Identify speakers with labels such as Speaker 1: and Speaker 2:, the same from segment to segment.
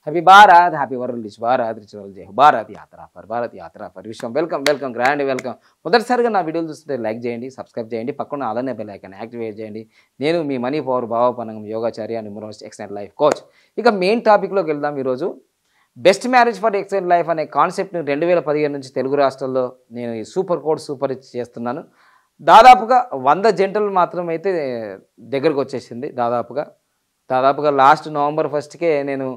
Speaker 1: Happy Bharat, happy world rich Bharat, rich world జై భారత్ యాత్ర for Vishwam. Welcome grand welcome. మొదటిసారిగా నా వీడియోలు చూస్తుంటే లైక్ చేయండి, సబ్స్క్రైబ్ చేయండి, పక్కన అలానే బెల్ ఐకాన్ యాక్టివేట్ చేయండి. నేను మీ మనీ పవర్ భావపనంగం యోగాచార్య, న్యూమరాలజిస్ట్, ఎక్సలెంట్ లైఫ్ కోచ్. ఇక మెయిన్ టాపిక్లోకి వెళ్దాం. ఈరోజు best marriage for excellent life అనే కాన్సెప్ట్ని 2015 నుంచి తెలుగు రాష్ట్రాల్లో నేను ఈ సూపర్ కోడ్ సూపర్ రిచ్ చేస్తున్నాను. దాదాపుగా 100 జంటలు మాత్రం అయితే దగ్గరకు వచ్చేసింది. దాదాపుగా లాస్ట్ నవంబర్ 1కే నేను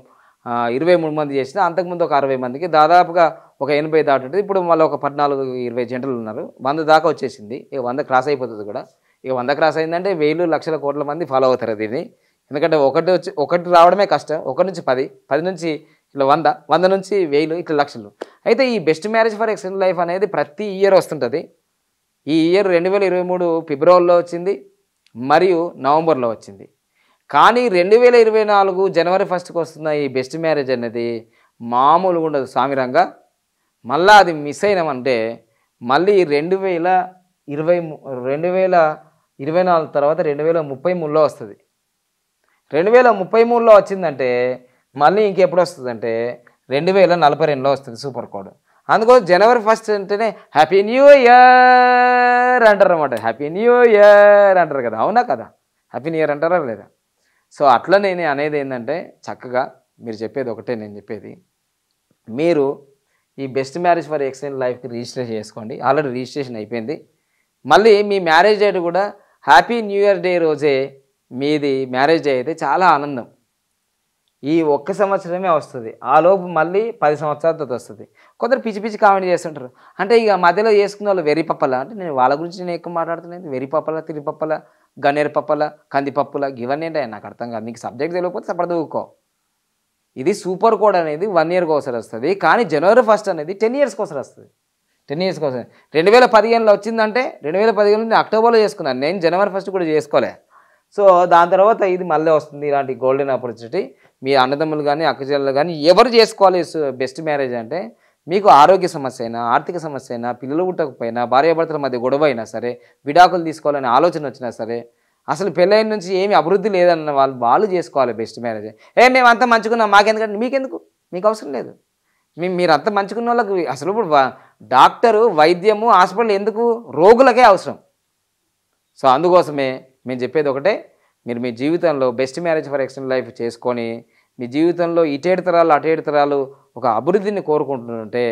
Speaker 1: 23 మంది చేసిన. అంతకుముందు ఒక 60 మందికి, దాదాపుగా ఒక 80 దాటుంటుంది. ఇప్పుడు మళ్ళీ ఒక 14-20 జంటలు ఉన్నారు. 100 దాకా వచ్చేసింది. ఇక 100 క్రాస్ అయిపోతుంది కూడా. ఇక 100 క్రాస్ అయిందంటే వేలు లక్షల కోట్ల మంది ఫాలో అవుతారు దీన్ని. ఎందుకంటే ఒకటి రావడమే కష్టం. 1 నుంచి 10, 10 నుంచి ఇట్లా 100, 100 నుంచి 1000, ఇట్లా లక్షలు. అయితే ఈ best marriage for excellent life అనేది ప్రతి ఇయర్ వస్తుంటుంది. ఈ ఇయర్ 2023 ఫిబ్రవరిలో వచ్చింది మరియు నవంబర్లో వచ్చింది. కానీ 2024 జనవరి 1కి వస్తున్న ఈ బెస్ట్ మ్యారేజ్ అనేది మామూలుగా ఉండదు సామిరంగా. మళ్ళీ అది మిస్ అయినామంటే మళ్ళీ 2024 తర్వాత 2033లో వస్తుంది. 2033లో వచ్చిందంటే మళ్ళీ ఇంకెప్పుడు వస్తుందంటే 2042లో వస్తుంది సూపర్ కోడ్. అందుకోసం జనవరి 1 అంటేనే హ్యాపీ న్యూ ఇయర్ అంటారు అన్నమాట. హ్యాపీ న్యూ ఇయర్ అంటారు కదా, అవునా కదా? హ్యాపీ న్యూ ఇయర్ అంటారా లేదా? సో అట్లా నేను అనేది ఏంటంటే, చక్కగా మీరు చెప్పేది ఒకటే, నేను చెప్పేది మీరు ఈ బెస్ట్ మ్యారేజ్ ఫర్ ఎక్సలెంట్ లైఫ్కి రిజిస్ట్రేషన్ చేసుకోండి. ఆల్రెడీ రిజిస్ట్రేషన్ అయిపోయింది. మళ్ళీ మీ మ్యారేజ్ డేట్ కూడా హ్యాపీ న్యూ ఇయర్ డే రోజే మీది మ్యారేజ్ డే అయితే చాలా ఆనందం. ఈ 1 సంవత్సరమే వస్తుంది. ఆ లోపు మళ్ళీ 10 సంవత్సరాల తర్వాత వస్తుంది. కొందరు పిచ్చి కామెంట్ చేస్తుంటారు. అంటే ఇక మధ్యలో చేసుకున్న వాళ్ళు వెర్రి పప్పల అంటే, నేను వాళ్ళ గురించి నేను ఎక్కువ మాట్లాడుతున్నాను. వెర్రి పప్పల, తిరి పప్పల, గన్నేరు పప్పల, కందిపప్పుల, ఇవన్నీ ఏంటో నాకు అర్థం కాదు. నీకు సబ్జెక్ట్ తెలియకపోతే సపరేట్ ఊకో. ఇది సూపర్ కోడ్ అనేది 1 ఇయర్కి ఒకసారి వస్తుంది. కానీ జనవరి 1 అనేది 10 ఇయర్స్కి ఒకసారి వస్తుంది. 10 ఇయర్స్కి ఒకసారి 2015లో వచ్చిందంటే 2015 నేను అక్టోబర్లో చేసుకున్నాను. నేను జనవరి 1 కూడా చేసుకోలే. సో దాని తర్వాత ఇది మళ్ళీ వస్తుంది. ఇలాంటి గోల్డెన్ ఆపర్చునిటీ మీ అన్నదమ్ములు కానీ అక్కచెల్లెలు కానీ ఎవరు చేసుకోవాలి బెస్ట్ మ్యారేజ్ అంటే, మీకు ఆరోగ్య సమస్య అయినా, ఆర్థిక సమస్య అయినా, పిల్లలు పుట్టకపోయినా, భార్యాభర్తల మధ్య గొడవ అయినా సరే, విడాకులు తీసుకోవాలనే ఆలోచన వచ్చినా సరే, అసలు పెళ్ళైన నుంచి ఏమి అభివృద్ధి లేదన్న వాళ్ళు చేసుకోవాలి బెస్ట్ మ్యారేజ్. మేమంతా మంచుకున్నాం మాకెందుకంటే, మీకు అవసరం లేదు. మీరంతా మంచుకున్న వాళ్ళకి అసలు ఇప్పుడు డాక్టరు, వైద్యము, హాస్పిటల్ ఎందుకు? రోగులకే అవసరం. సో అందుకోసమే మేము చెప్పేది ఒకటే, మీరు మీ జీవితంలో best marriage for excellent life చేసుకొని మీ జీవితంలో ఇటేడు తరాలు అటేడు తరాలు ఒక అభివృద్ధిని కోరుకుంటుంటే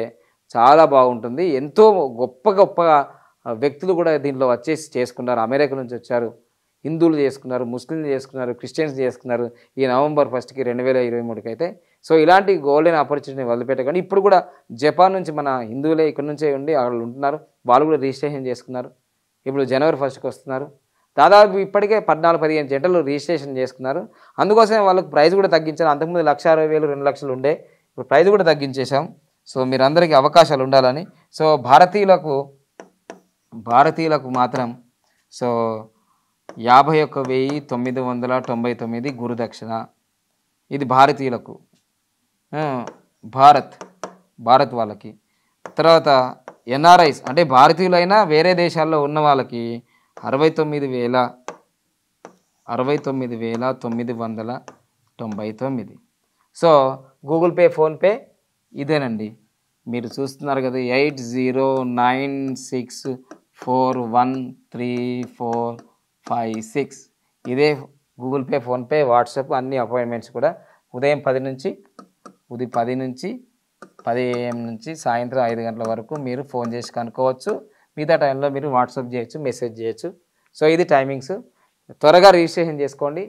Speaker 1: చాలా బాగుంటుంది. ఎంతో గొప్ప వ్యక్తులు కూడా దీంట్లో వచ్చేసి చేసుకున్నారు. అమెరికా నుంచి వచ్చారు, హిందువులు చేసుకున్నారు, ముస్లింలు చేసుకున్నారు, క్రిస్టియన్స్ చేసుకున్నారు ఈ నవంబర్ 1కి 2023కి అయితే. సో ఇలాంటి గోల్డెన్ ఆపర్చునిటీని వదిలిపెట్టకండి. ఇప్పుడు కూడా జపాన్ నుంచి మన హిందువులే ఇక్కడ నుంచే ఉండి అక్కడ ఉంటున్నారు. వాళ్ళు కూడా రిజిస్ట్రేషన్ చేసుకున్నారు. ఇప్పుడు జనవరి 1కి వస్తున్నారు. దాదాపు ఇప్పటికే 14-15 జంటలు రిజిస్ట్రేషన్ చేసుకున్నారు. అందుకోసమే వాళ్ళకి ప్రైజ్ కూడా తగ్గించారు. అంతకుముందు 1,60,000, 2 లక్షలు ఉండే, ఇప్పుడు ప్రైజ్ కూడా తగ్గించేశాం. సో మీరందరికీ అవకాశాలు ఉండాలని. సో భారతీయులకు మాత్రం సో 51,999 గురుదక్షిణ. ఇది భారతీయులకు, భారత్ వాళ్ళకి. తర్వాత ఎన్ఆర్ఐస్ అంటే భారతీయులైనా వేరే దేశాల్లో ఉన్న వాళ్ళకి 69,999. సో గూగుల్ పే, ఫోన్పే ఇదేనండి. మీరు చూస్తున్నారు కదా, 8096413456. ఇదే గూగుల్ పే, ఫోన్పే, వాట్సాప్, అన్ని అపాయింట్మెంట్స్ కూడా ఉదయం 10 నుంచి 10 AM నుంచి సాయంత్రం 5 గంటల వరకు మీరు ఫోన్ చేసి కనుక్కోవచ్చు. మిగతా టైంలో మీరు వాట్సాప్ చేయొచ్చు, మెసేజ్ చేయొచ్చు. సో ఇది టైమింగ్స్. త్వరగా రిజిస్ట్రేషన్ చేసుకోండి.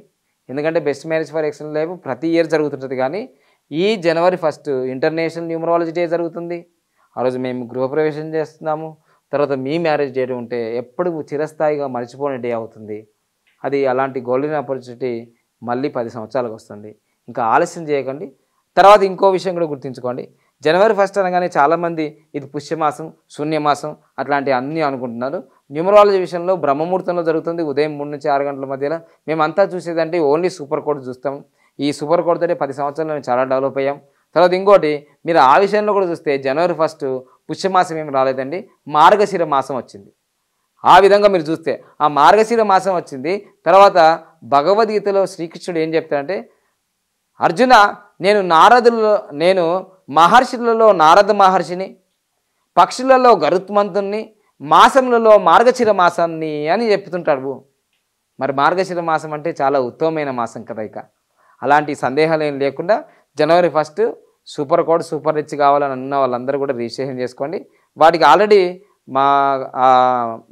Speaker 1: ఎందుకంటే best marriage for excellent life ప్రతి ఇయర్ జరుగుతుంటుంది. కానీ ఈ జనవరి 1 ఇంటర్నేషనల్ న్యూమరాలజీ డే జరుగుతుంది. ఆ రోజు మేము గృహప్రవేశం చేస్తున్నాము. తర్వాత మీ మ్యారేజ్ డే ఉంటే ఎప్పుడు చిరస్థాయిగా మర్చిపోని డే అవుతుంది. అది అలాంటి గోల్డెన్ ఆపర్చునిటీ మళ్ళీ 10 సంవత్సరాలకు వస్తుంది. ఇంకా ఆలస్యం చేయకండి. తర్వాత ఇంకో విషయం కూడా గుర్తుంచుకోండి. జనవరి 1 అనగానే చాలామంది ఇది పుష్యమాసం, శూన్యమాసం అట్లాంటి అన్నీ అనుకుంటున్నారు. న్యూమరాలజీ విషయంలో బ్రహ్మముహూర్తంలో జరుగుతుంది. ఉదయం 3 నుంచి 6 గంటల మధ్యలో. మేమంతా చూసేదంటే ఓన్లీ సూపర్ కోడ్ చూస్తాం. ఈ సూపర్ కోడ్తోనే 10 సంవత్సరాలు మేము చాలా డెవలప్ అయ్యాం. తర్వాత ఇంకోటి, మీరు ఆ విషయంలో కూడా చూస్తే జనవరి 1 పుష్యమాసం ఏమి రాలేదండి, మార్గశిర మాసం వచ్చింది. ఆ విధంగా మీరు చూస్తే ఆ మార్గశిర మాసం వచ్చింది. తర్వాత భగవద్గీతలో శ్రీకృష్ణుడు ఏం చెప్తాడంటే, అర్జున నేను మహర్షులలో నారద మహర్షిని, పక్షులలో గరుత్మంతుణ్ణి, మాసములలో మార్గశిర మాసాన్ని అని చెప్తుంటాడు. మరి మార్గశిర మాసం అంటే చాలా ఉత్తమమైన మాసం కదా. ఇక అలాంటి సందేహాలు ఏం లేకుండా జనవరి 1 సూపర్ కోడ్ సూపర్ రిచ్ కావాలని అన్న వాళ్ళందరూ కూడా రిజిస్ట్రేషన్ చేసుకోండి. వాటికి ఆల్రెడీ మా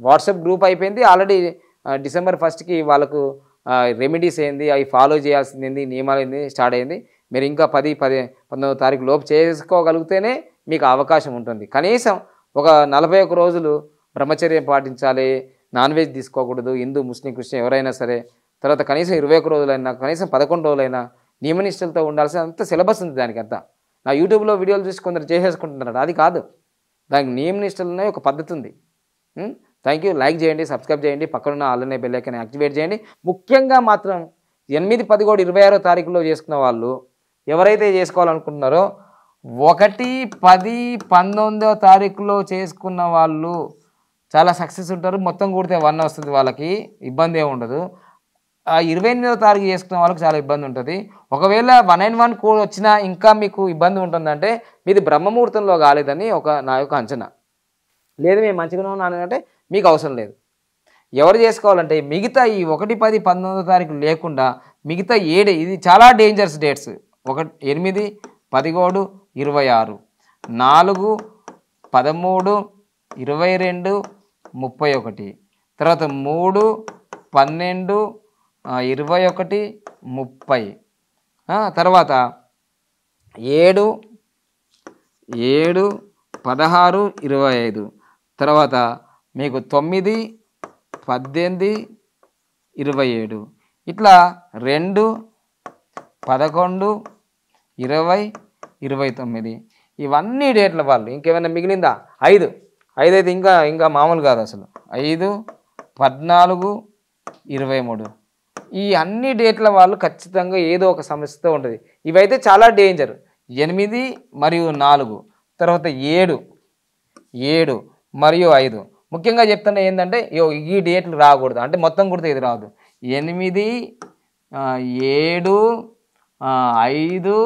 Speaker 1: వాట్సాప్ గ్రూప్ అయిపోయింది. ఆల్రెడీ డిసెంబర్ 1కి వాళ్ళకు రెమెడీస్ ఏంది, అవి ఫాలో చేయాల్సింది ఏంది, నియమాలు ఏంది స్టార్ట్ అయింది. మీరు ఇంకా 19వ తారీఖు లోపు చేసుకోగలిగితేనే మీకు అవకాశం ఉంటుంది. కనీసం ఒక 41 రోజులు బ్రహ్మచర్యం పాటించాలి, నాన్ వెజ్ తీసుకోకూడదు, హిందూ ముస్లిం క్రిస్టియన్ ఎవరైనా సరే. తర్వాత కనీసం 21 రోజులైనా, కనీసం 11 రోజులైనా నియమనిష్టలతో ఉండాల్సిన అంత సిలబస్ ఉంది దానికి అంతా. నా యూట్యూబ్లో వీడియోలు చూసి కొందరు చేసేసుకుంటున్నారు, అది కాదు. దానికి నియమనిష్టలు ఉన్నాయి, ఒక పద్ధతి ఉంది. Thank you. లైక్ చేయండి, సబ్స్క్రైబ్ చేయండి, పక్కనున్న ఆల్రెడీ బెల్ ఐకాన్ యాక్టివేట్ చేయండి. ముఖ్యంగా మాత్రం 8, 10, 26 తారీఖులో చేసుకున్న వాళ్ళు ఎవరైతే చేసుకోవాలనుకుంటున్నారో 1, 10, 19వ తారీఖులో చేసుకున్న వాళ్ళు చాలా సక్సెస్ ఉంటారు. మొత్తం కూడితే 1 వస్తుంది, వాళ్ళకి ఇబ్బంది ఏమి ఉండదు. 28వ తారీఖు చేసుకున్న వాళ్ళకి చాలా ఇబ్బంది ఉంటుంది. ఒకవేళ 191 కోడ్ వచ్చినా ఇంకా మీకు ఇబ్బంది ఉంటుందంటే మీది బ్రహ్మముహూర్తంలో కాలేదని నా యొక్క అంచనా. లేదు మేము మంచిగానే ఉన్నాను అంటే మీకు అవసరం లేదు. ఎవరు చేసుకోవాలంటే మిగతా ఈ 1, 10, 19వ తారీఖు లేకుండా మిగతా 7, ఇది చాలా డేంజరస్ డేట్స్. 8, 17, 26, 4, 13, 22, 31, తర్వాత 3, 12, 21, 30, తర్వాత 7, 16, 25, తర్వాత మీకు 9, 18, 27, ఇట్లా 2, 11, 20, 29 ఇవన్నీ డేట్ల వాళ్ళు. ఇంకేమైనా మిగిలిందా? 5 అయితే ఇంకా మామూలు కాదు అసలు. 5, 14, 23 ఈ అన్ని డేట్ల వాళ్ళు ఖచ్చితంగా ఏదో ఒక సమస్యతో ఉంటుంది. ఇవైతే చాలా డేంజర్. 8 మరియు 4, తర్వాత 7 మరియు 5 ముఖ్యంగా చెప్తున్నా ఏంటంటే ఈ డేట్లు రాకూడదు, అంటే మొత్తం కుడితే ఇది రాదు. 8, 7, 5,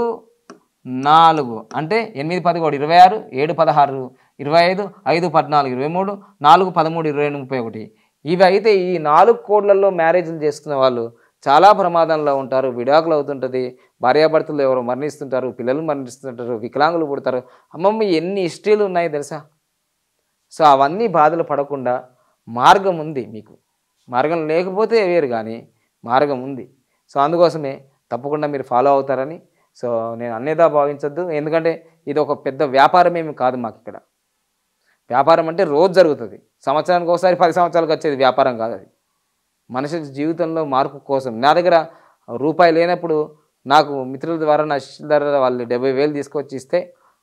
Speaker 1: 4 అంటే 8, 11, 26, 7, 16, 25, 5, 14, 23, 4, 13, 22, 31 ఇవి అయితే ఈ 4 కోడ్లలో మ్యారేజ్లు చేసుకున్న వాళ్ళు చాలా ప్రమాదంలో ఉంటారు. విడాకులు అవుతుంటుంది, భార్యాభర్తలు ఎవరు మరణిస్తుంటారు, పిల్లలు మరణిస్తుంటారు, వికలాంగులు పుడతారు. అమ్మమ్మ ఎన్ని హిస్టరీలు ఉన్నాయి తెలుసా. సో అవన్నీ బాధలు పడకుండా మార్గం ఉంది మీకు. మార్గం లేకపోతే వేరు, కానీ మార్గం ఉంది. సో అందుకోసమే తప్పకుండా మీరు ఫాలో అవుతారని సో నేను అన్నేదా భావించద్దు. ఎందుకంటే ఇది ఒక పెద్ద వ్యాపారం ఏమి కాదు మాకు ఇక్కడ. వ్యాపారం అంటే రోజు జరుగుతుంది, సంవత్సరానికి ఒకసారి 10 సంవత్సరాలకు వచ్చేది వ్యాపారం కాదు అది. మనిషి జీవితంలో మార్పు కోసం నా దగ్గర రూపాయి లేనప్పుడు నాకు మిత్రుల ద్వారా, నా శిష్యుల ద్వారా వాళ్ళు 70,000 తీసుకొచ్చి ఇస్తే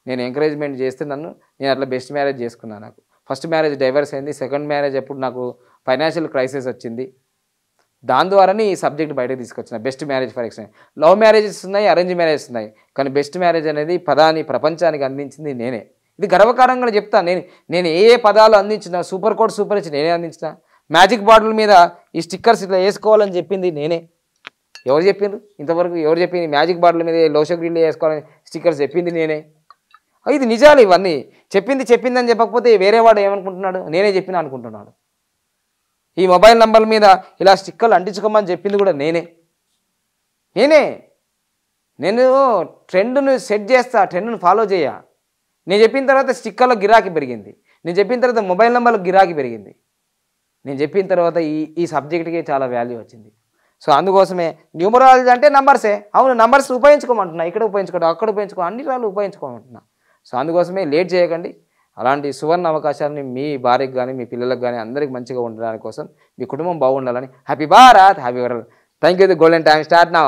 Speaker 1: నేను ఎంకరేజ్మెంట్ చేస్తే నేను అట్లా బెస్ట్ మ్యారేజ్ చేసుకున్నాను. నాకు ఫస్ట్ మ్యారేజ్ డైవర్స్ అయింది, సెకండ్ మ్యారేజ్ అప్పుడు నాకు ఫైనాన్షియల్ క్రైసిస్ వచ్చింది. దాని ద్వారానే ఈ సబ్జెక్ట్ బయటకు తీసుకొచ్చిన. Best marriage for example. Love marriages ఉన్నాయి, అరేంజ్ మ్యారేజెస్ ఉన్నాయి, కానీ బెస్ట్ మ్యారేజ్ అనేది పదాన్ని ప్రపంచానికి అందించింది నేనే. ఇది గర్వకారంగా చెప్తాను. నేను ఏ పదాలు అందించిన, సూపర్ కోడ్ సూపర్ రిచ్ నేనే అందించిన. మ్యాజిక్ బాటిల్ మీద ఈ స్టిక్కర్స్ ఇట్లా వేసుకోవాలని చెప్పింది నేనే. ఎవరు చెప్పిండ్రు ఇంతవరకు? ఎవరు చెప్పింది మ్యాజిక్ బాటిల్ మీద లోషో గ్రిల్ వేసుకోవాలని స్టిక్కర్స్ చెప్పింది నేనే. ఇది నిజాలు. ఇవన్నీ చెప్పిందని చెప్పకపోతే వేరేవాడు ఏమనుకుంటున్నాడు, నేనే చెప్పిన అనుకుంటున్నాడు. ఈ మొబైల్ నంబర్ల మీద ఇలా స్టిక్కర్లు అంటించుకోమని చెప్పింది కూడా నేనే. నేను ట్రెండ్ను సెట్ చేస్తా, ట్రెండ్ను ఫాలో చేయ. నేను చెప్పిన తర్వాత స్టిక్కర్లో గిరాకీ పెరిగింది, నేను చెప్పిన తర్వాత మొబైల్ నెంబర్లో గిరాకీ పెరిగింది, నేను చెప్పిన తర్వాత ఈ సబ్జెక్ట్కి చాలా వాల్యూ వచ్చింది. సో అందుకోసమే న్యూమరాలజీ అంటే నంబర్సే. అవును, నంబర్స్ ఉపయోగించుకోమంటున్నా, ఇక్కడ ఉపయోగించుకోవడం, అక్కడ ఉపయోగించుకో, అన్ని రాళ్ళు ఉపయోగించుకోమంటున్నా. సో అందుకోసమే లేట్ చేయకండి. అలాంటి సువర్ణ అవకాశాలని మీ భార్యకు కానీ మీ పిల్లలకు కానీ అందరికీ మంచిగా ఉండడానికి కోసం, మీ కుటుంబం బాగుండాలని. Happy Bharat, happy world. Thank you. The golden time start now.